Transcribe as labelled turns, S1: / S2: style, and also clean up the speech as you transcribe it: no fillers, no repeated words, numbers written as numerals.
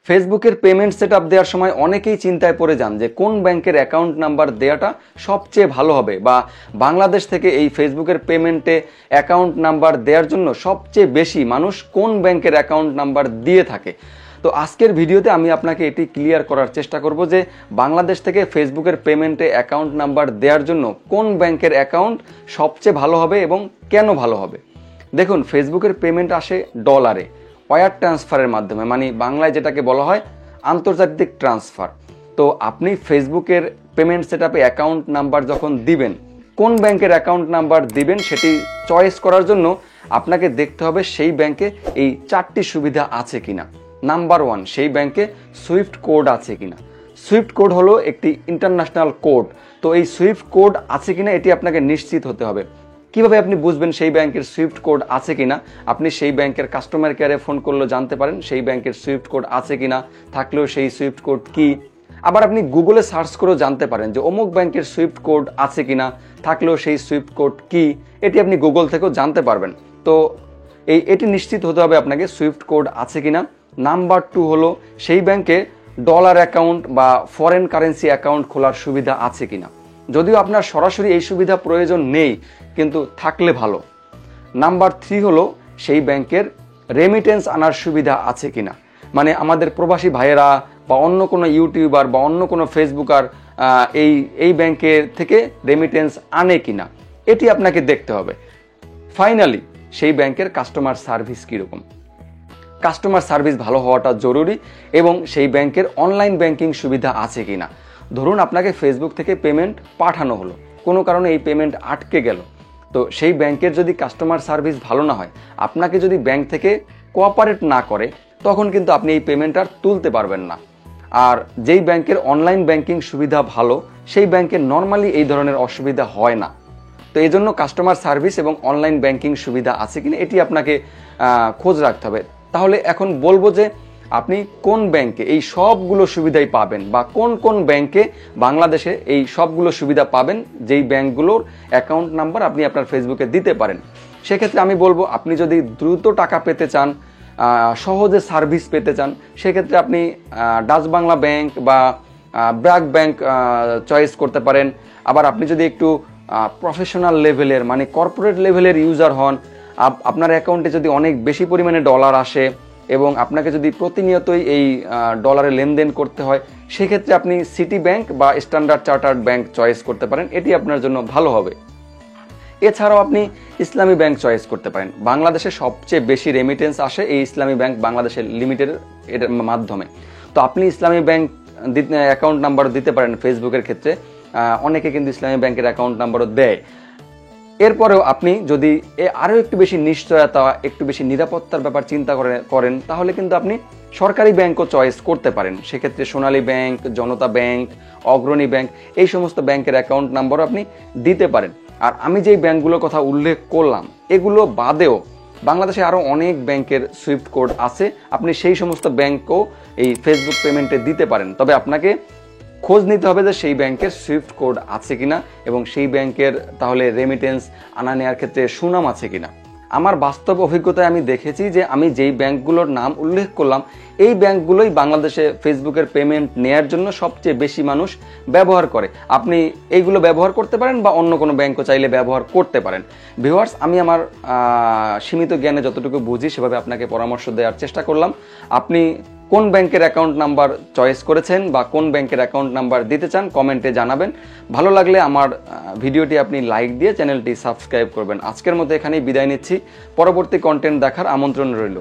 S1: ফেসবুকের payment setup দেওয়ার সময় অনেকেই চিন্তায় পড়ে যান যে কোন ব্যাংকের অ্যাকাউন্ট নাম্বার দেওয়াটা সবচেয়ে ভালো হবে, বা বাংলাদেশ থেকে এই ফেসবুকের পেমেন্টে অ্যাকাউন্ট নাম্বার দেওয়ার জন্য সবচেয়ে বেশি মানুষ কোন ব্যাংকের অ্যাকাউন্ট নাম্বার দিয়ে থাকে। তো আজকের ভিডিওতে আমি আপনাকে এটি ক্লিয়ার করার চেষ্টা করব যে বাংলাদেশ থেকে ফেসবুকের পেমেন্টে অ্যাকাউন্ট নাম্বার দেওয়ার জন্য কোন ব্যাংকের অ্যাকাউন্ট সবচেয়ে ভালো হবে এবং কেন ভালো হবে। দেখুন, ফেসবুকের পেমেন্ট আসে ডলারে, ওয়্যার ট্রান্সফারের মাধ্যমে, মানে বাংলায় যেটাকে বলা হয় আন্তর্জাতিক ট্রান্সফার। তো আপনি ফেসবুকের পেমেন্ট সেটআপে অ্যাকাউন্ট নাম্বার যখন দিবেন, কোন ব্যাংকের অ্যাকাউন্ট নাম্বার দিবেন সেটি চয়েস করার জন্য আপনাকে দেখতে হবে সেই ব্যাংকে এই 4টি সুবিধা আছে কিনা। নাম্বার 1, সেই ব্যাংকে সুইফট কোড আছে কিনা। সুইফট কোড হলো একটি ইন্টারন্যাশনাল কোড। তো এই সুইফট কোড আছে কিনা এটি আপনাকে নিশ্চিত হতে হবে। কিভাবে আপনি বুঝবেন সেই ব্যাংকের সুইফট কোড আছে কিনা? আপনি সেই ব্যাংকের কাস্টমার কেয়ারে ফোন করলেও জানতে পারেন সেই ব্যাংকের সুইফট কোড আছে কিনা, থাকলেও সেই সুইফট কোড কি। আবার আপনি গুগলে সার্চ করেও জানতে পারেন যে অমুক ব্যাংকের সুইফট কোড আছে কিনা, থাকলেও সেই সুইফট কোড কি। এটি আপনি গুগল থেকেও জানতে পারবেন। তো এটি নিশ্চিত হতে হবে আপনাকে সুইফট কোড আছে কিনা। নাম্বার 2 হলো সেই ব্যাংকে ডলার অ্যাকাউন্ট বা ফরেন কারেন্সি অ্যাকাউন্ট খোলার সুবিধা আছে কিনা। যদিও আপনার সরাসরি এই সুবিধা প্রয়োজন নেই, কিন্তু থাকলে ভালো। নাম্বার 3 হলো সেই ব্যাংকের রেমিটেন্স আনার সুবিধা আছে কিনা। মানে আমাদের প্রবাসী ভাইয়েরা বা অন্য কোনো ইউটিউবার বা অন্য কোনো ফেসবুকার এই ব্যাংকের থেকে রেমিটেন্স আনে কিনা, এটি আপনাকে দেখতে হবে। ফাইনালি, সেই ব্যাংকের কাস্টমার সার্ভিস কীরকম। কাস্টমার সার্ভিস ভালো হওয়াটা জরুরি, এবং সেই ব্যাংকের অনলাইন ব্যাংকিং সুবিধা আছে কিনা। ধরুন আপনাকে ফেসবুক থেকে পেমেন্ট পাঠানো হলো, কোনো কারণে এই পেমেন্ট আটকে গেল। তো সেই ব্যাংকের যদি কাস্টমার সার্ভিস ভালো না হয়, আপনাকে যদি ব্যাংক থেকে কোঅপারেট না করে, তখন কিন্তু আপনি এই পেমেন্ট আর তুলতে পারবেন না। আর যেই ব্যাংকের অনলাইন ব্যাংকিং সুবিধা ভালো, সেই ব্যাংকে নর্মালি এই ধরনের অসুবিধা হয় না। তো এই জন্য কাস্টমার সার্ভিস এবং অনলাইন ব্যাংকিং সুবিধা আছে কিনা এটি আপনাকে খোঁজ রাখতে হবে। তাহলে এখন বলবো যে আপনি কোন ব্যাংকে এই সবগুলো সুবিধাই পাবেন, বা কোন কোন ব্যাংকে বাংলাদেশে এই সবগুলো সুবিধা পাবেন, যেই ব্যাংকগুলোর অ্যাকাউন্ট নাম্বার আপনি আপনার ফেসবুকে দিতে পারেন। সেক্ষেত্রে আমি বলবো, আপনি যদি দ্রুত টাকা পেতে চান, সহজে সার্ভিস পেতে চান, সেক্ষেত্রে আপনি ডাচ বাংলা ব্যাংক বা ব্র্যাক ব্যাংক চয়েস করতে পারেন। আবার আপনি যদি একটু প্রফেশনাল লেভেলের, মানে কর্পোরেট লেভেলের ইউজার হন, আপনার অ্যাকাউন্টে যদি অনেক বেশি পরিমাণে ডলার আসে এবং আপনাকে যদি প্রতিনিয়তই এই ডলারে লেনদেন করতে হয়, সেক্ষেত্রে আপনি সিটি ব্যাংক বা স্ট্যান্ডার্ড চার্টার্ড ব্যাংক চয়েস করতে পারেন। এটি আপনার জন্য ভালো হবে। এছাড়াও আপনি ইসলামী ব্যাংক চয়েস করতে পারেন। বাংলাদেশে সবচেয়ে বেশি রেমিটেন্স আসে এই ইসলামী ব্যাংক বাংলাদেশের লিমিটেড এর মাধ্যমে। তো আপনি ইসলামী ব্যাংক অ্যাকাউন্ট নাম্বারও দিতে পারেন ফেসবুকের ক্ষেত্রে। অনেকে কিন্তু ইসলামী ব্যাংকের অ্যাকাউন্ট নাম্বারও দেয়। এরপরেও আপনি যদি আরও একটু বেশি নিশ্চয়তা, একটু বেশি নিরাপত্তার ব্যাপার চিন্তা করেন, তাহলে কিন্তু আপনি সরকারি ব্যাংকও চয়েস করতে পারেন। সেক্ষেত্রে সোনালী ব্যাংক, জনতা ব্যাংক, অগ্রণী ব্যাংক, এই সমস্ত ব্যাংকের অ্যাকাউন্ট নাম্বারও আপনি দিতে পারেন। আর আমি যেই ব্যাংকগুলোর কথা উল্লেখ করলাম, এগুলো বাদেও বাংলাদেশে আরও অনেক ব্যাংকের সুইফট কোড আছে। আপনি সেই সমস্ত ব্যাংকও এই ফেসবুক পেমেন্টে দিতে পারেন। তবে আপনাকে খোঁজ নিতে হবে যে সেই ব্যাংকের সুইফট কোড আছে কিনা, এবং সেই ব্যাংকের তাহলে রেমিটেন্স আনা নেওয়ার ক্ষেত্রে সুনাম আছে কিনা। আমার বাস্তব অভিজ্ঞতায় আমি দেখেছি যে আমি যেই ব্যাংকগুলোর নাম উল্লেখ করলাম, এই ব্যাংকগুলোই বাংলাদেশে ফেসবুকের পেমেন্ট নেয়ার জন্য সবচেয়ে বেশি মানুষ ব্যবহার করে। আপনি এইগুলো ব্যবহার করতে পারেন, বা অন্য কোনো ব্যাংকও চাইলে ব্যবহার করতে পারেন। ভিউয়ার্স, আমি আমার সীমিত জ্ঞানে যতটুকু বুঝি সেভাবে আপনাকে পরামর্শ দেওয়ার চেষ্টা করলাম। আপনি কোন ব্যাংকের অ্যাকাউন্ট নাম্বার চয়েস করেছেন বা কোন ব্যাংকের অ্যাকাউন্ট নাম্বার দিতে চান, কমেন্টে জানাবেন। ভালো লাগলে আমার ভিডিওটি আপনি লাইক দিয়ে চ্যানেলটি সাবস্ক্রাইব করবেন। আজকের মতো এখানেই বিদায় নিচ্ছি। পরবর্তী কন্টেন্ট দেখার আমন্ত্রণ রইল।